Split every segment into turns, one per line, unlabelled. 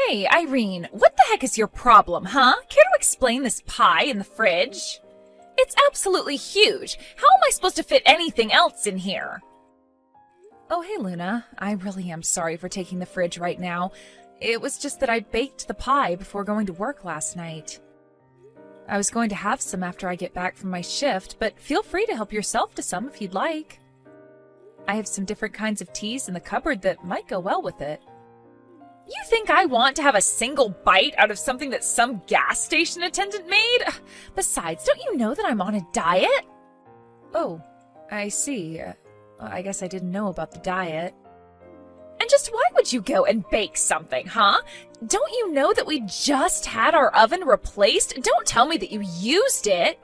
Hey, Irene, what the heck is your problem, huh? Care to explain this pie in the fridge? It's absolutely huge. How am I supposed to fit anything else in here? Oh, hey, Luna. I really am sorry for taking the fridge right now. It was just that I baked the pie before going to work last night. I was going to have some after I get back from my shift, but feel free to help yourself to some if you'd like. I have some different kinds of teas in the cupboard that might go well with it. You think I want to have a single bite out of something that some gas station attendant made? Besides, don't you know that I'm on a diet? Oh, I see. I guess I didn't know about the diet. And just why would you go and bake something, huh? Don't you know that we just had our oven replaced? Don't tell me that you used it.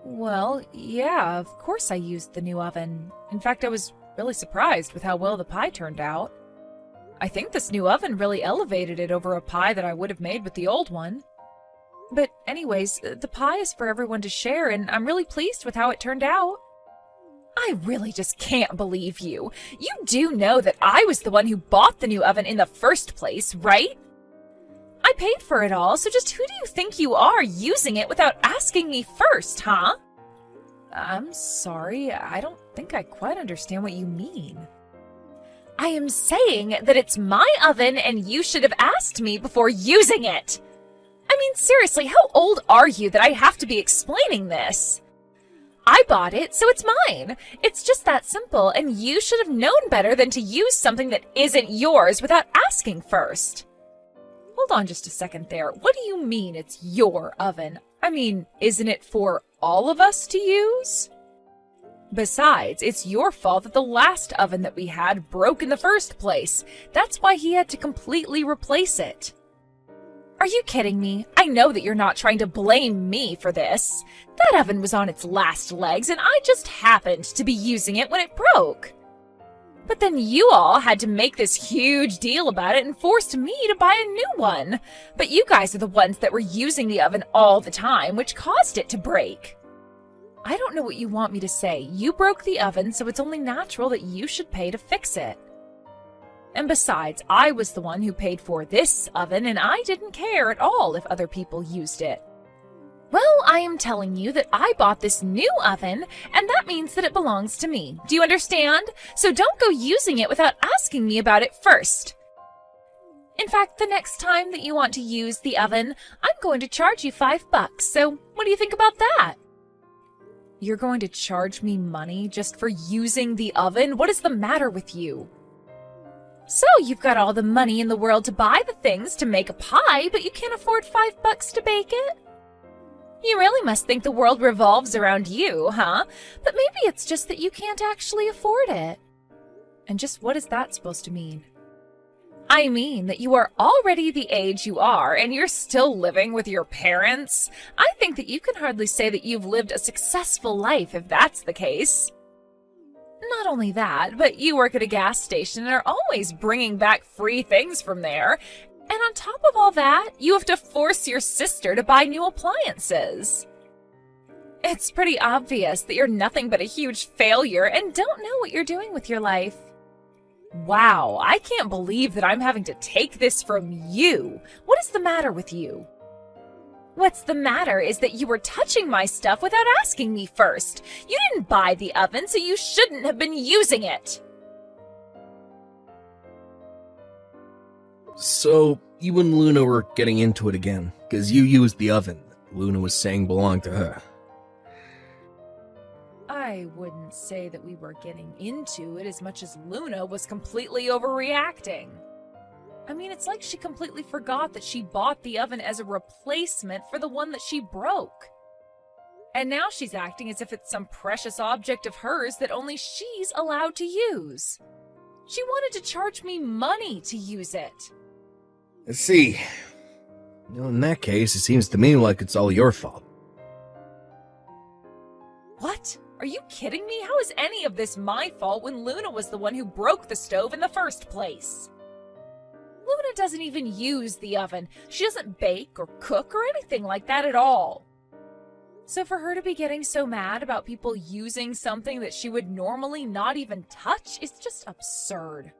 Well, yeah, of course I used the new oven. In fact, I was really surprised with how well the pie turned out. I think this new oven really elevated it over a pie that I would have made with the old one. But anyways, the pie is for everyone to share, and I'm really pleased with how it turned out. I really just can't believe you. You do know that I was the one who bought the new oven in the first place, right? I paid for it all, so just who do you think you are using it without asking me first, huh? I'm sorry, I don't think I quite understand what you mean. I am saying that it's my oven and you should have asked me before using it. I mean, seriously, how old are you that I have to be explaining this? I bought it, so it's mine. It's just that simple, and you should have known better than to use something that isn't yours without asking first. Hold on just a second there. What do you mean it's your oven? I mean, isn't it for all of us to use? Besides, it's your fault that the last oven that we had broke in the first place. That's why he had to completely replace it. Are you kidding me? I know that you're not trying to blame me for this. That oven was on its last legs, and I just happened to be using it when it broke. But then you all had to make this huge deal about it and forced me to buy a new one. But you guys are the ones that were using the oven all the time, which caused it to break. I don't know what you want me to say. You broke the oven, so it's only natural that you should pay to fix it. And besides, I was the one who paid for this oven, and I didn't care at all if other people used it. Well, I am telling you that I bought this new oven, and that means that it belongs to me. Do you understand? So don't go using it without asking me about it first. In fact, the next time that you want to use the oven, I'm going to charge you $5. So what do you think about that? You're going to charge me money just for using the oven? What is the matter with you? So you've got all the money in the world to buy the things to make a pie, but you can't afford $5 to bake it? You really must think the world revolves around you, huh? But maybe it's just that you can't actually afford it. And just what is that supposed to mean? I mean that you are already the age you are, and you're still living with your parents. I think that you can hardly say that you've lived a successful life if that's the case. Not only that, but you work at a gas station and are always bringing back free things from there. And on top of all that, you have to force your sister to buy new appliances. It's pretty obvious that you're nothing but a huge failure and don't know what you're doing with your life. Wow, I can't believe that I'm having to take this from you. What is the matter with you? What's the matter is that you were touching my stuff without asking me first. You didn't buy the oven, so you shouldn't have been using it.
So, you and Luna were getting into it again, because you used the oven that Luna was saying belonged to her.
I wouldn't say that we were getting into it as much as Luna was completely overreacting. I mean, it's like she completely forgot that she bought the oven as a replacement for the one that she broke. And now she's acting as if it's some precious object of hers that only she's allowed to use. She wanted to charge me money to use it.
Let's see. Well, in that case, it seems to me like it's all your fault.
What? Are you kidding me? How is any of this my fault when Luna was the one who broke the stove in the first place? Luna doesn't even use the oven. She doesn't bake or cook or anything like that at all. So for her to be getting so mad about people using something that she would normally not even touch is just absurd.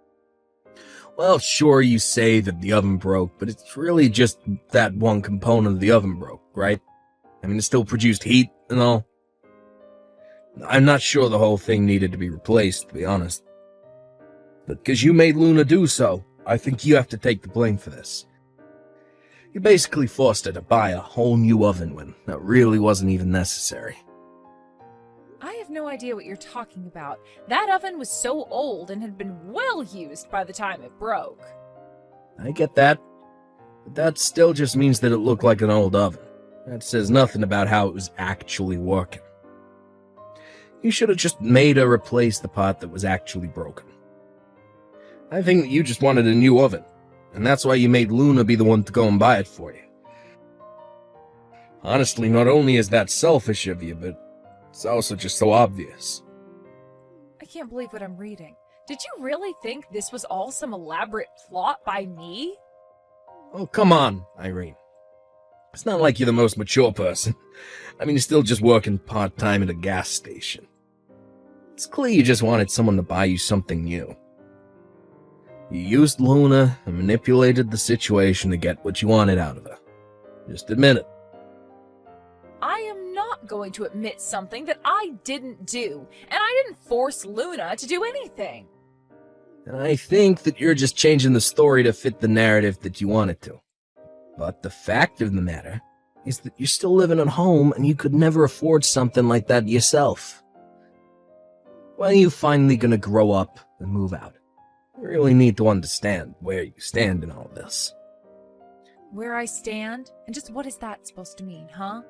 Well, sure, you say that the oven broke, but it's really just that one component of the oven broke, right? I mean, it still produced heat and all. I'm not sure the whole thing needed to be replaced, to be honest. But because you made Luna do so, I think you have to take the blame for this. You basically forced her to buy a whole new oven when that really wasn't even necessary.
I have no idea what you're talking about. That oven was so old and had been well used by the time it broke.
I get that, but that still just means that it looked like an old oven. That says nothing about how it was actually working. You should have just made her replace the part that was actually broken. I think that you just wanted a new oven, and that's why you made Luna be the one to go and buy it for you. Honestly, not only is that selfish of you, but it's also just so obvious.
I can't believe what I'm reading. Did you really think this was all some elaborate plot by me?
Oh, come on, Irene. It's not like you're the most mature person. I mean, you're still just working part-time at a gas station. It's clear you just wanted someone to buy you something new. You used Luna and manipulated the situation to get what you wanted out of her. Just admit it.
I am not going to admit something that I didn't do, and I didn't force Luna to do anything.
And I think that you're just changing the story to fit the narrative that you want it to. But the fact of the matter is that you're still living at home and you could never afford something like that yourself. When are you finally gonna grow up and move out? You really need to understand where you stand in all this.
Where I stand? And just what is that supposed to mean, huh?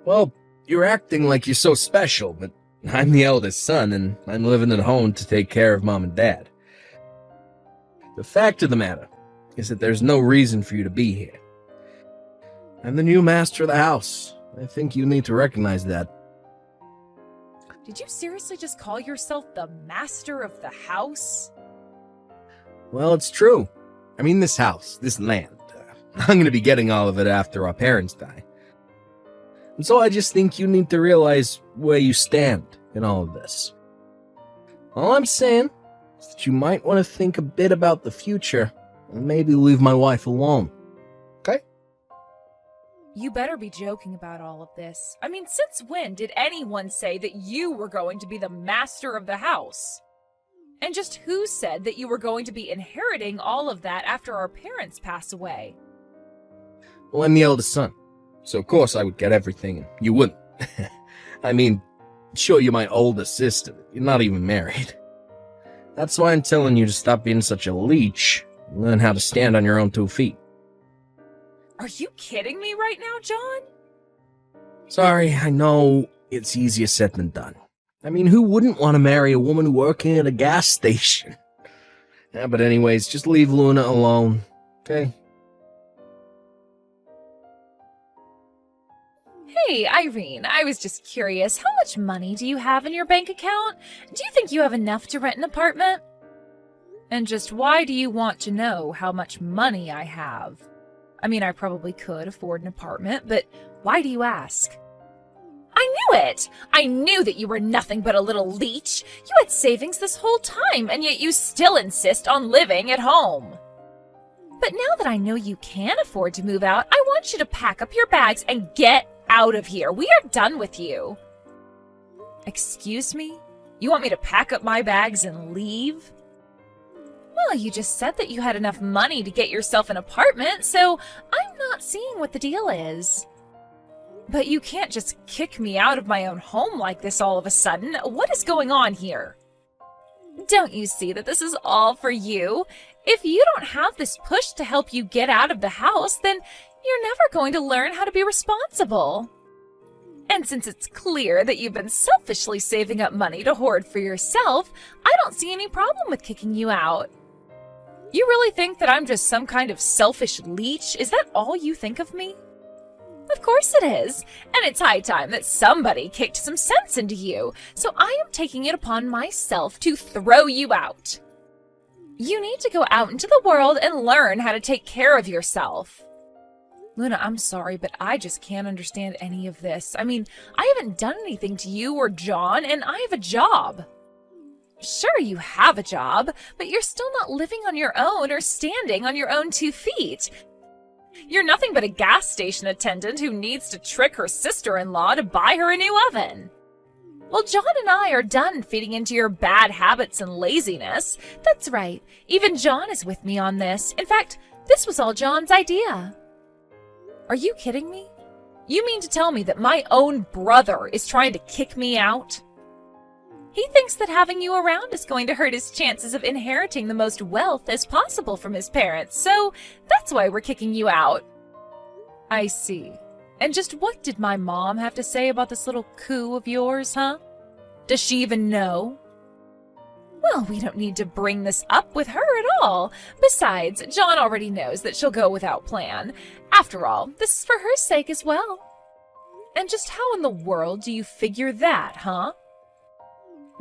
Well, you're acting like you're so special, but I'm the eldest son and I'm living at home to take care of Mom and Dad. The fact of the matter is that there's no reason for you to be here. I'm the new master of the house. I think you need to recognize that.
Did you seriously just call yourself the master of the house?
Well, it's true. I mean, this house, this land. I'm going to be getting all of it after our parents die. And so I just think you need to realize where you stand in all of this. All I'm saying is that you might want to think a bit about the future and maybe leave my wife alone. Okay?
You better be joking about all of this. I mean, since when did anyone say that you were going to be the master of the house? And just who said that you were going to be inheriting all of that after our parents pass away?
Well, I'm the eldest son, so of course I would get everything, and you wouldn't. I mean, sure, you're my older sister, but you're not even married. That's why I'm telling you to stop being such a leech and learn how to stand on your own 2 feet.
Are you kidding me right now, John?
Sorry, I know it's easier said than done. I mean, who wouldn't want to marry a woman working at a gas station? Yeah, but anyways, just leave Luna alone, okay?
Hey, Irene, I was just curious. How much money do you have in your bank account? Do you think you have enough to rent an apartment? And just why do you want to know how much money I have? I mean, I probably could afford an apartment, but why do you ask? I knew it! I knew that you were nothing but a little leech. You had savings this whole time, and yet you still insist on living at home. But now that I know you can afford to move out, I want you to pack up your bags and get out of here. We are done with you. Excuse me? You want me to pack up my bags and leave? Well, you just said that you had enough money to get yourself an apartment, so I'm not seeing what the deal is. But you can't just kick me out of my own home like this all of a sudden. What is going on here? Don't you see that this is all for you? If you don't have this push to help you get out of the house, then you're never going to learn how to be responsible. And since it's clear that you've been selfishly saving up money to hoard for yourself, I don't see any problem with kicking you out. You really think that I'm just some kind of selfish leech? Is that all you think of me? Of course it is, and it's high time that somebody kicked some sense into you, so I am taking it upon myself to throw you out. You need to go out into the world and learn how to take care of yourself. Luna, I'm sorry, but I just can't understand any of this. I mean, I haven't done anything to you or John, and I have a job. Sure, you have a job, but you're still not living on your own or standing on your own 2 feet. You're nothing but a gas station attendant who needs to trick her sister-in-law to buy her a new oven. Well, John and I are done feeding into your bad habits and laziness. That's right, even John is with me on this. In fact, this was all John's idea. Are you kidding me? You mean to tell me that my own brother is trying to kick me out? He thinks that having you around is going to hurt his chances of inheriting the most wealth as possible from his parents, so that's why we're kicking you out. I see. And just what did my mom have to say about this little coup of yours, huh? Does she even know? Well, we don't need to bring this up with her at all. Besides, John already knows that she'll go without plan. After all, this is for her sake as well. And just how in the world do you figure that, huh?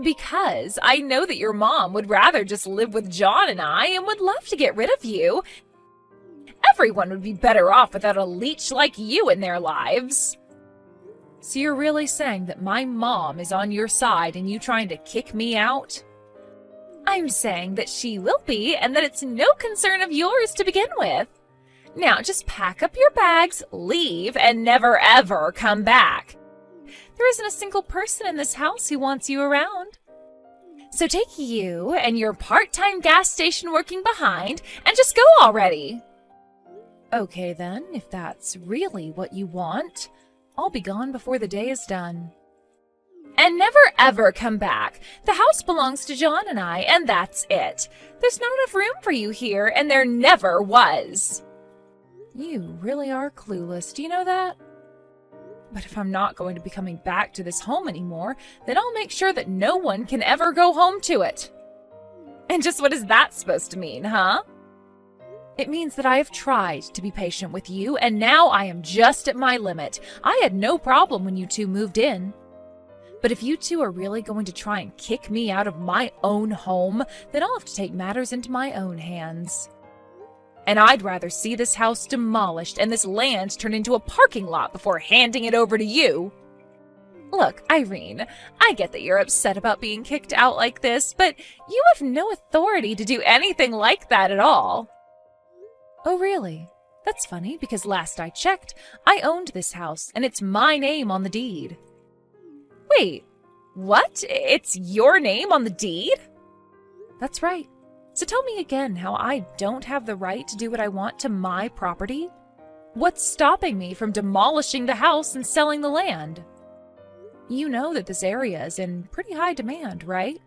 Because I know that your mom would rather just live with John and I and would love to get rid of you. Everyone would be better off without a leech like you in their lives. So you're really saying that my mom is on your side and you trying to kick me out? I'm saying that she will be and that it's no concern of yours to begin with. Now just pack up your bags, leave, and never ever come back. There isn't a single person in this house who wants you around. So take you and your part-time gas station working behind and just go already. Okay then, if that's really what you want, I'll be gone before the day is done. And never ever come back. The house belongs to John and I, and that's it. There's not enough room for you here, and there never was. You really are clueless, do you know that? But if I'm not going to be coming back to this home anymore, then I'll make sure that no one can ever go home to it. And just what is that supposed to mean, huh? It means that I have tried to be patient with you, and now I am just at my limit. I had no problem when you two moved in. But if you two are really going to try and kick me out of my own home, then I'll have to take matters into my own hands. And I'd rather see this house demolished and this land turned into a parking lot before handing it over to you. Look, Irene, I get that you're upset about being kicked out like this, but you have no authority to do anything like that at all. Oh, really? That's funny, because last I checked, I owned this house, and it's my name on the deed. Wait, what? It's your name on the deed? That's right. So tell me again how I don't have the right to do what I want to my property? What's stopping me from demolishing the house and selling the land? You know that this area is in pretty high demand, right?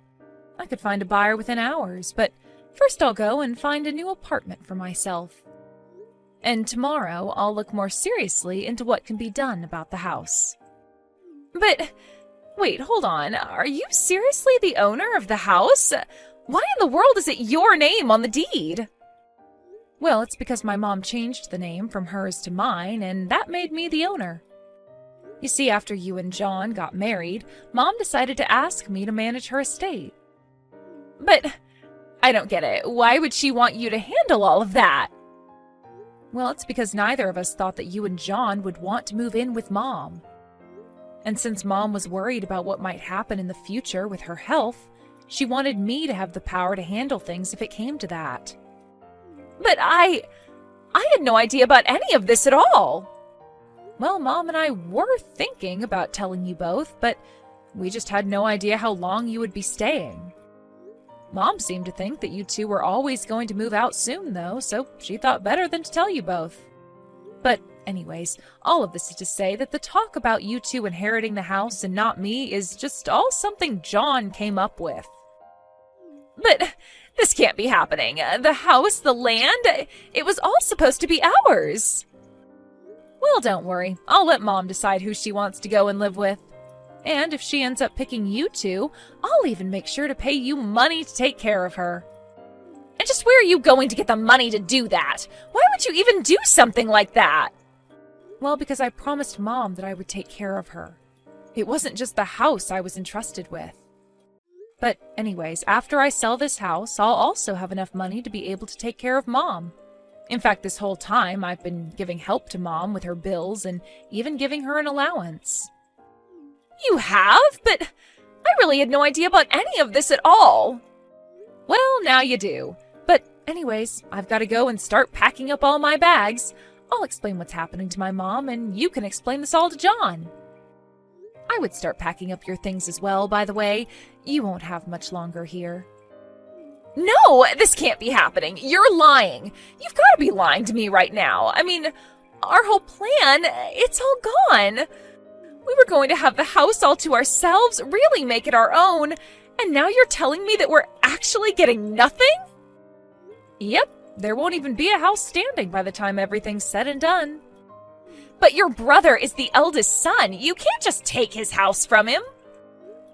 I could find a buyer within hours, but first I'll go and find a new apartment for myself. And tomorrow I'll look more seriously into what can be done about the house. But, wait, hold on. Are you seriously the owner of the house? Why in the world is it your name on the deed? Well, it's because my mom changed the name from hers to mine, and that made me the owner. You see, after you and John got married, Mom decided to ask me to manage her estate. But I don't get it. Why would she want you to handle all of that? Well, it's because neither of us thought that you and John would want to move in with Mom. And since Mom was worried about what might happen in the future with her health, she wanted me to have the power to handle things if it came to that. But I had no idea about any of this at all. Well, Mom and I were thinking about telling you both, but we just had no idea how long you would be staying. Mom seemed to think that you two were always going to move out soon, though, so she thought better than to tell you both. But anyways, all of this is to say that the talk about you two inheriting the house and not me is just all something John came up with. But this can't be happening. The house, the land, it was all supposed to be ours. Well, don't worry. I'll let Mom decide who she wants to go and live with. And if she ends up picking you two, I'll even make sure to pay you money to take care of her. And just where are you going to get the money to do that? Why would you even do something like that? Well, because I promised Mom that I would take care of her. It wasn't just the house I was entrusted with. But anyways, after I sell this house, I'll also have enough money to be able to take care of Mom. In fact, this whole time, I've been giving help to Mom with her bills and even giving her an allowance. You have? But I really had no idea about any of this at all. Well, now you do. But anyways, I've got to go and start packing up all my bags. I'll explain what's happening to my mom, and you can explain this all to John. I would start packing up your things as well, by the way. You won't have much longer here. No, this can't be happening. You're lying. You've got to be lying to me right now. I mean, our whole plan, it's all gone. We were going to have the house all to ourselves, really make it our own, and now you're telling me that we're actually getting nothing? Yep, there won't even be a house standing by the time everything's said and done. But your brother is the eldest son. You can't just take his house from him.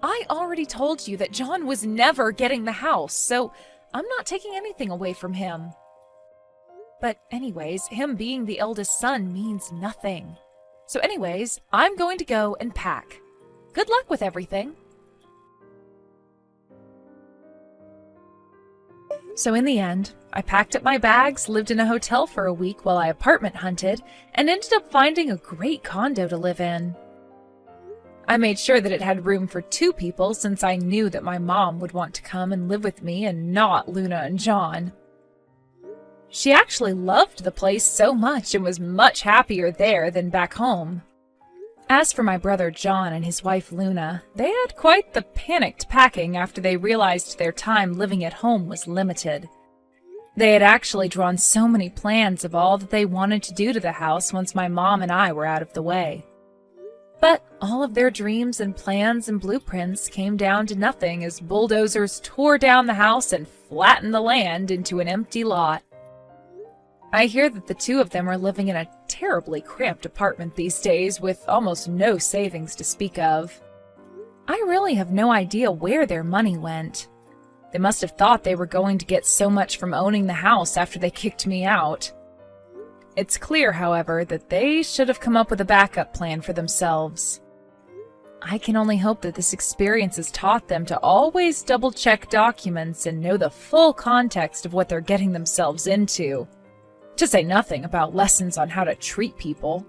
I already told you that John was never getting the house, so I'm not taking anything away from him. But anyways, him being the eldest son means nothing. So anyways, I'm going to go and pack. Good luck with everything. So in the end, I packed up my bags, lived in a hotel for a week while I apartment hunted, and ended up finding a great condo to live in. I made sure that it had room for 2 people since I knew that my mom would want to come and live with me and not Luna and John. She actually loved the place so much and was much happier there than back home. As for my brother John and his wife Luna, they had quite the panicked packing after they realized their time living at home was limited. They had actually drawn so many plans of all that they wanted to do to the house once my mom and I were out of the way. But all of their dreams and plans and blueprints came down to nothing as bulldozers tore down the house and flattened the land into an empty lot. I hear that the 2 of them are living in a terribly cramped apartment these days with almost no savings to speak of. I really have no idea where their money went. They must have thought they were going to get so much from owning the house after they kicked me out. It's clear, however, that they should have come up with a backup plan for themselves. I can only hope that this experience has taught them to always double-check documents and know the full context of what they're getting themselves into. To say nothing about lessons on how to treat people.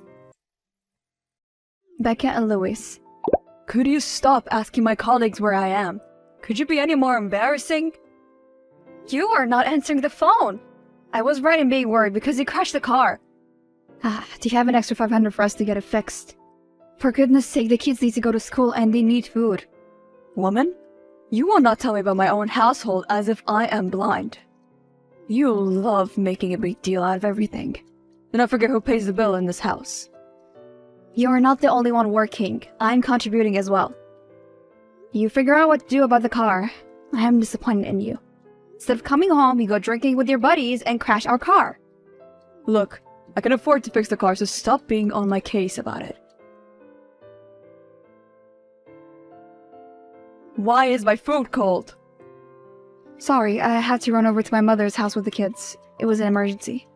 Becca and Louis. Could you stop asking my colleagues where I am? Could you be any more embarrassing? You are not answering the phone. I was right in being worried because you crashed the car. Do you have an extra 500 for us to get it fixed? For goodness sake, the kids need to go to school and they need food. Woman, you will not tell me about my own household as if I am blind. You love making a big deal out of everything. Do not forget who pays the bill in this house. You are not the only one working. I'm contributing as well. You figure out what to do about the car. I am disappointed in you. Instead of coming home, you go drinking with your buddies and crash our car. Look, I can afford to fix the car, so stop being on my case about it. Why is my food cold? Sorry, I had to run over to my mother's house with the kids. It was an emergency.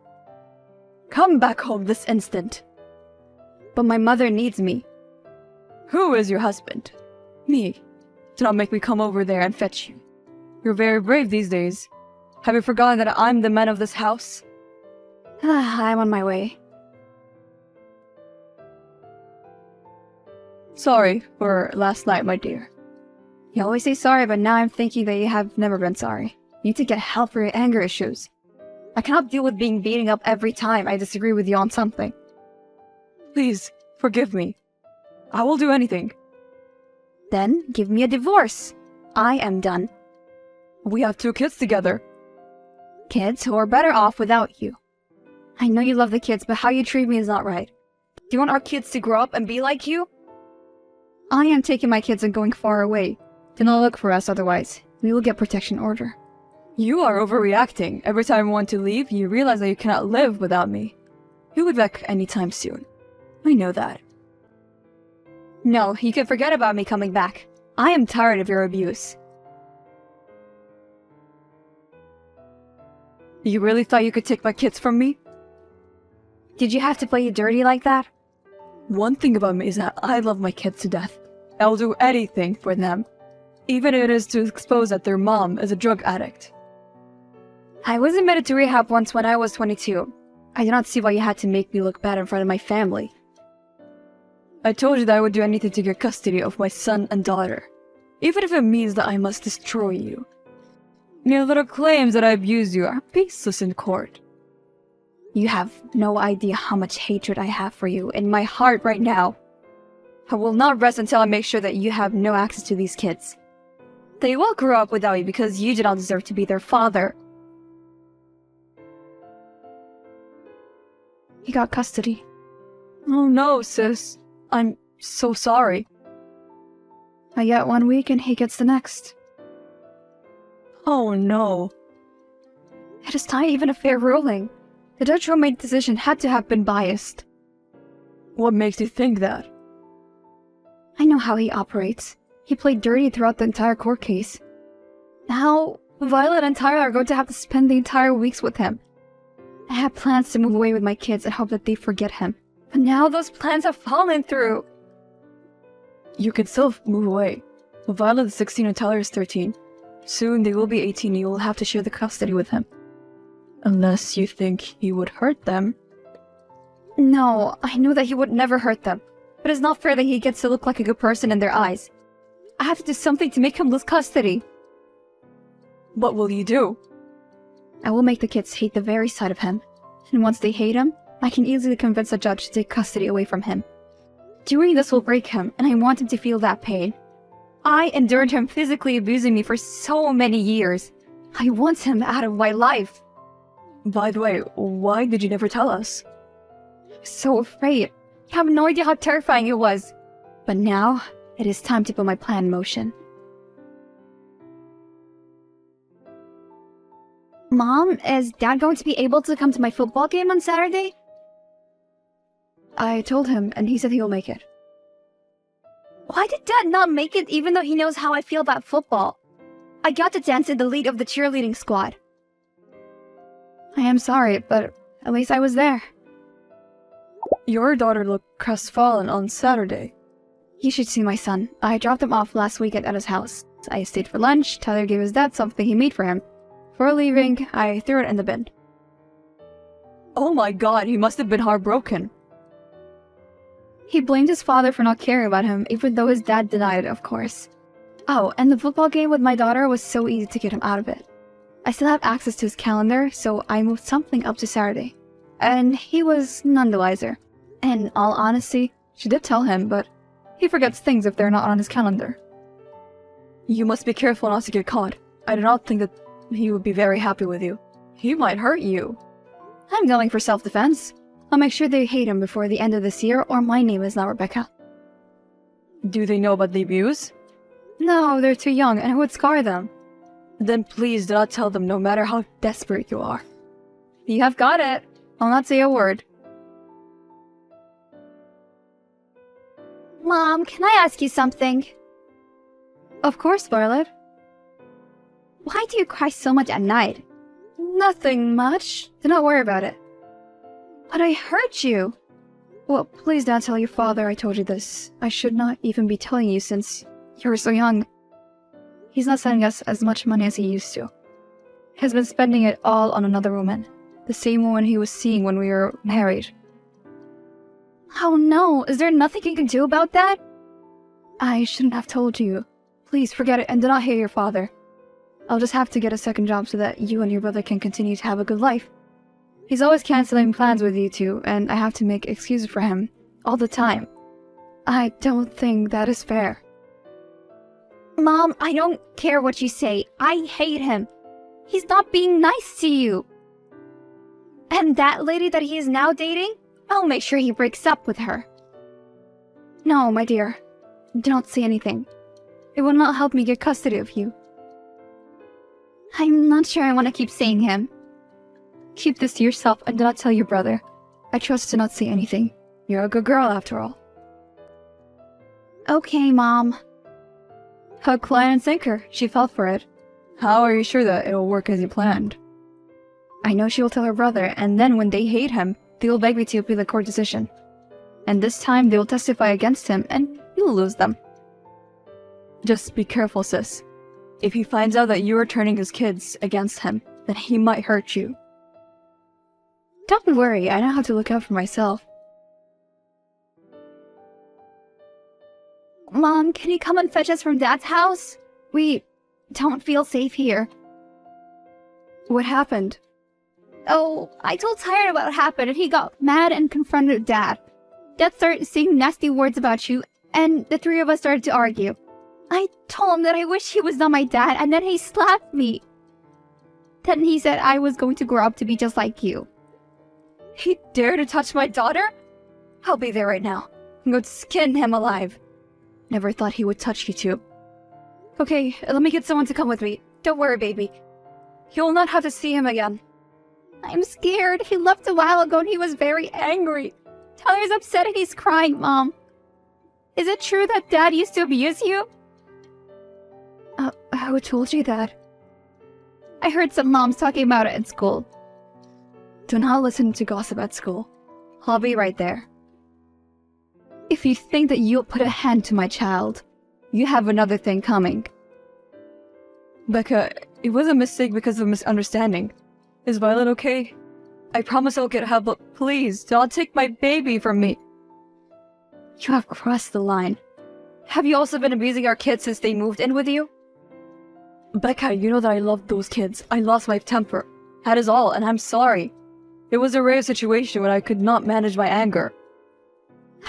Come back home this instant. But my mother needs me. Who is your husband? Me. Do not make me come over there and fetch you. You're very brave these days. Have you forgotten that I'm the man of this house? I'm on my way. Sorry for last night, my dear. You always say sorry, but now I'm thinking that you have never been sorry. You need to get help for your anger issues. I cannot deal with being beaten up every time I disagree with you on something. Please, forgive me. I will do anything. Then give me a divorce. I am done. We have 2 kids together. Kids who are better off without you. I know you love the kids, but how you treat me is not right. Do you want our kids to grow up and be like you? I am taking my kids and going far away. Do not look for us otherwise. We will get protection order. You are overreacting. Every time I want to leave, you realize that you cannot live without me. You'll be back anytime soon. I know that. No, you can forget about me coming back. I am tired of your abuse. You really thought you could take my kids from me? Did you have to play you dirty like that? One thing about me is that I love my kids to death. I will do anything for them. Even if it is to expose that their mom is a drug addict. I was admitted to rehab once when I was 22. I do not see why you had to make me look bad in front of my family. I told you that I would do anything to get custody of my son and daughter. even if it means that I must destroy you. Your little claims that I abused you are baseless in court. You have no idea how much hatred I have for you in my heart right now. I will not rest until I make sure that you have no access to these kids. They will grow up without you because you do not deserve to be their father. He got custody. Oh no, sis. I'm so sorry. I get 1 week and he gets the next. Oh no. It is not even a fair ruling. The judge who made the decision had to have been biased. What makes you think that? I know how he operates. He played dirty throughout the entire court case. Now, Violet and Tyra are going to have to spend the entire weeks with him. I had plans to move away with my kids and hope that they forget him. But now those plans have fallen through. You can still move away. Violet is 16 and Tyler is 13. Soon they will be 18 and you will have to share the custody with him. Unless you think he would hurt them. No, I know that he would never hurt them. But it's not fair that he gets to look like a good person in their eyes. I have to do something to make him lose custody. What will you do? I will make the kids hate the very sight of him. And once they hate him, I can easily convince a judge to take custody away from him. Doing this will break him, and I want him to feel that pain. I endured him physically abusing me for so many years. I want him out of my life. By the way, why did you never tell us? I was so afraid. I have no idea how terrifying it was. But now, it is time to put my plan in motion. Mom, is Dad going to be able to come to my football game on Saturday? I told him, and he said he'll make it. Why did Dad not make it even though he knows how I feel about football? I got to dance in the lead of the cheerleading squad. I am sorry, but at least I was there. Your daughter looked crestfallen on Saturday. You should see my son. I dropped him off last weekend at his house. I stayed for lunch. Tyler gave his dad something he made for him. Before leaving, I threw it in the bin. Oh my god, he must have been heartbroken. He blamed his father for not caring about him, even though his dad denied it, of course. Oh, and the football game with my daughter was so easy to get him out of it. I still have access to his calendar, so I moved something up to Saturday. And he was none the wiser. In all honesty, she did tell him, but he forgets things if they're not on his calendar. You must be careful not to get caught. I do not think that he would be very happy with you. He might hurt you. I'm going for self-defense. I'll make sure they hate him before the end of this year, or my name is not Rebecca. Do they know about the abuse? No, they're too young, and it would scar them. Then please do not tell them, no matter how desperate you are. You have got it. I'll not say a word. Mom, can I ask you something? Of course, Violet. Why do you cry so much at night? Nothing much. Do not worry about it. But I hurt you. Well, please don't tell your father I told you this. I should not even be telling you since you were so young. He's not sending us as much money as he used to. He's been spending it all on another woman. The same woman he was seeing when we were married. Oh no, is there nothing you can do about that? I shouldn't have told you. Please forget it and do not hate your father. I'll just have to get a second job so that you and your brother can continue to have a good life. He's always canceling plans with you two, and I have to make excuses for him all the time. I don't think that is fair. Mom, I don't care what you say. I hate him. He's not being nice to you. And that lady that he is now dating? I'll make sure he breaks up with her. No, my dear. Do not say anything. It will not help me get custody of you. I'm not sure I want to keep saying him. Keep this to yourself and do not tell your brother. I trust to not say anything. You're a good girl after all. Okay, Mom. Hook, line, and sinker. She fell for it. How are you sure that it will work as you planned? I know she will tell her brother, and then when they hate him, they will beg me to appeal the court decision. And this time they will testify against him, and you'll lose them. Just be careful, sis. If he finds out that you are turning his kids against him, then he might hurt you. Don't worry, I know how to look out for myself. Mom, Can you come and fetch us from Dad's house? We don't feel safe here. What happened? Oh, I told Tyron about what happened and he got mad and confronted Dad. Dad started saying nasty words about you and the three of us started to argue. I told him that I wish he was not my dad and then he slapped me. Then he said I was going to grow up to be just like you. He dared to touch my daughter? I'll be there right now. I'm going to skin him alive. Never thought he would touch you two. Okay, let me get someone to come with me. Don't worry, baby. You'll not have to see him again. I'm scared. He left a while ago and he was very angry. Tyler's upset and he's crying, Mom. Is it true that Dad used to abuse you? Who told you that? I heard some moms talking about it at school. Do not listen to gossip at school. I'll be right there. If you think that you'll put a hand to my child, you have another thing coming. Becca, it was a mistake because of a misunderstanding. Is Violet okay? I promise I'll get help, but please, don't take my baby from me. You have crossed the line. Have you also been abusing our kids since they moved in with you? Becca, you know that I loved those kids. I lost my temper. That is all, and I'm sorry. It was a rare situation when I could not manage my anger.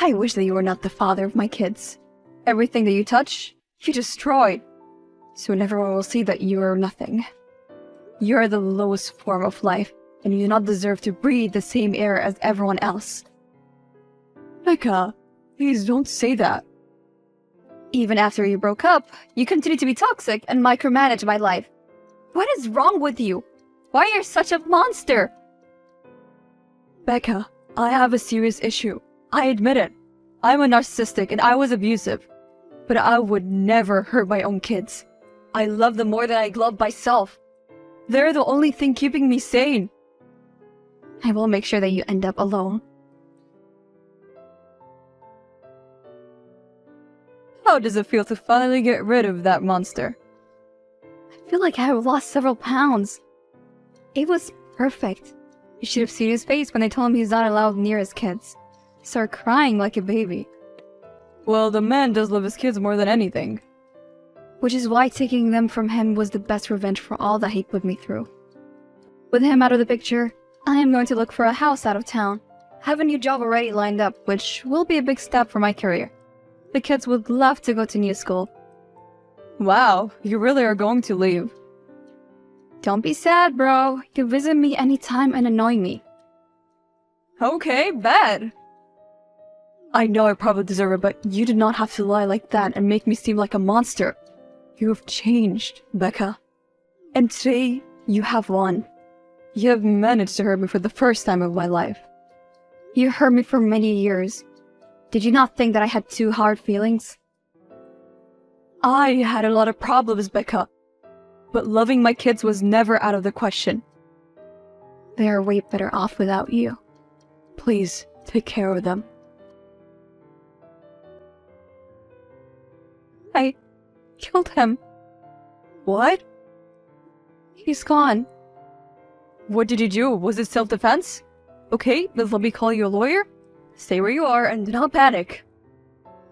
I wish that you were not the father of my kids. Everything that you touch, you destroy. Soon everyone will see that you are nothing. You are the lowest form of life, and you do not deserve to breathe the same air as everyone else. Becca, please don't say that. Even after you broke up, you continue to be toxic and micromanage my life. What is wrong with you? Why are you such a monster? Becca, I have a serious issue. I admit it. I'm a narcissistic and I was abusive. But I would never hurt my own kids. I love them more than I love myself. They're the only thing keeping me sane. I will make sure that you end up alone. How does it feel to finally get rid of that monster? I feel like I have lost several pounds. It was perfect. You should have seen his face when they told him he's not allowed near his kids. He started crying like a baby. Well, the man does love his kids more than anything. Which is why taking them from him was the best revenge for all that he put me through. With him out of the picture, I am going to look for a house out of town. I have a new job already lined up, which will be a big step for my career. The kids would love to go to new school. Wow, you really are going to leave. Don't be sad, bro. You can visit me anytime and annoy me. Okay, bad. I know I probably deserve it, but you did not have to lie like that and make me seem like a monster. You have changed, Becca. And today, you have won. You have managed to hurt me for the first time of my life. You hurt me for many years. Did you not think that I had two hard feelings? I had a lot of problems, Becca. But loving my kids was never out of the question. They are way better off without you. Please, take care of them. I killed him. What? He's gone. What did you do? Was it self-defense? Okay, then let me call you a lawyer. Stay where you are and do not panic.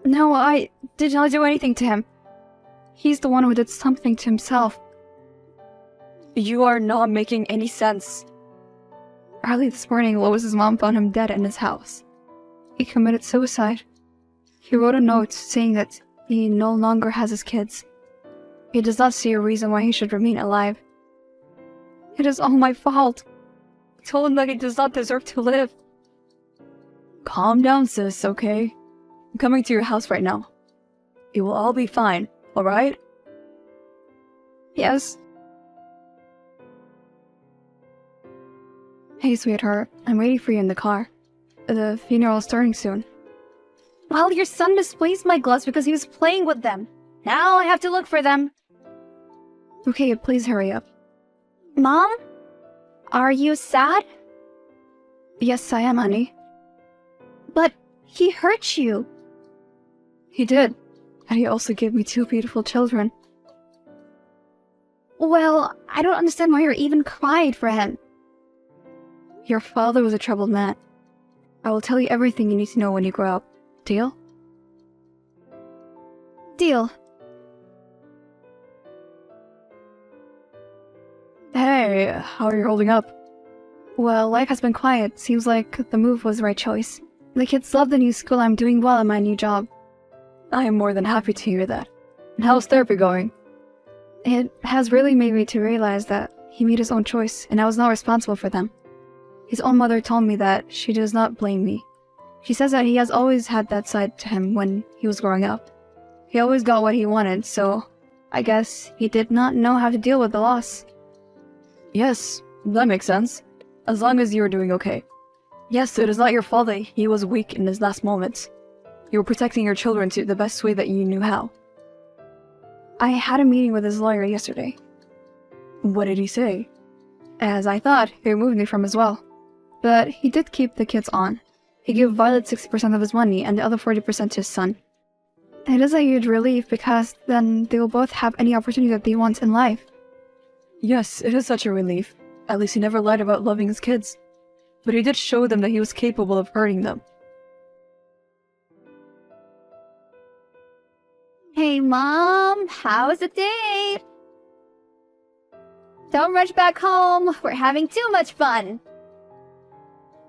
No, I did not do anything to him. He's the one who did something to himself. You are not making any sense. Early this morning, Lois's mom found him dead in his house. He committed suicide. He wrote a note saying that he no longer has his kids. He does not see a reason why he should remain alive. It is all my fault. I told him that he does not deserve to live. Calm down, sis, okay? I'm coming to your house right now. It will all be fine, alright? Yes. Hey, sweetheart. I'm waiting for you in the car. The funeral is starting soon. Well, your son misplaced my gloves because he was playing with them. Now I have to look for them. Okay, please hurry up. Mom? Are you sad? Yes, I am, honey. But he hurt you. He did. And he also gave me two beautiful children. Well, I don't understand why you even cried for him. Your father was a troubled man. I will tell you everything you need to know when you grow up. Deal? deal. Hey, how are you holding up? Well, life has been quiet. Seems like the move was the right choice. The kids love the new school. I'm doing well in my new job. I am more than happy to hear that. And how's therapy going? It has really made me to realize that he made his own choice, and I was not responsible for them. His own mother told me that she does not blame me. She says that he has always had that side to him when he was growing up. He always got what he wanted, so I guess he did not know how to deal with the loss. Yes, that makes sense. As long as you are doing okay. Yes, it is not your fault that he was weak in his last moments. You were protecting your children to the best way that you knew how. I had a meeting with his lawyer yesterday. What did he say? As I thought, he removed me from as well. But he did keep the kids on. He gave Violet 60% of his money and the other 40% to his son. It is a huge relief because then they will both have any opportunity that they want in life. Yes, it is such a relief. At least he never lied about loving his kids. But he did show them that he was capable of hurting them.
Hey, Mom, how was the date? Don't rush back home. We're having too much fun.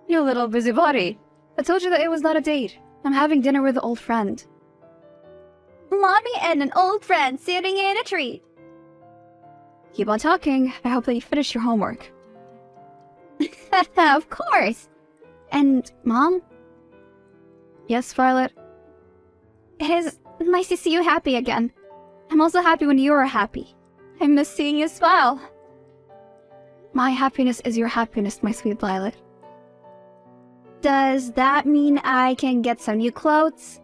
You little busybody. I told you that it was not a date. I'm having dinner with an old friend.
Mommy and an old friend sitting in a tree.
Keep on talking. I hope that you finish your homework.
Of course. And, Mom?
Yes, Violet?
It is nice to see you happy again. I'm also happy when you are happy. I miss seeing you smile.
My happiness is your happiness, my sweet Violet.
Does that mean I can get some new clothes?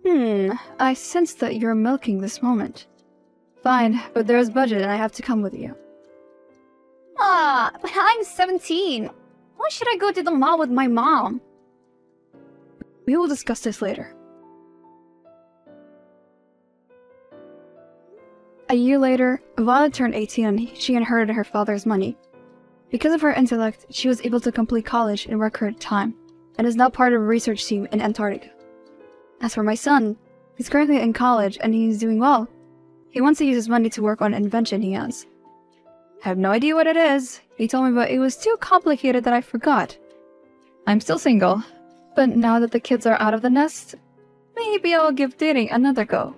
I sense that you're milking this moment. Fine, but there's budget and I have to come with you.
But I'm 17. Why should I go to the mall with my mom?
We will discuss this later. A year later, Violet turned 18 and she inherited her father's money. Because of her intellect, she was able to complete college in record time, and is now part of a research team in Antarctica. As for my son, he's currently in college and he's doing well. He wants to use his money to work on an invention he has. I have no idea what it is. He told me, but it was too complicated that I forgot. I'm still single, but now that the kids are out of the nest, maybe I'll give dating another go.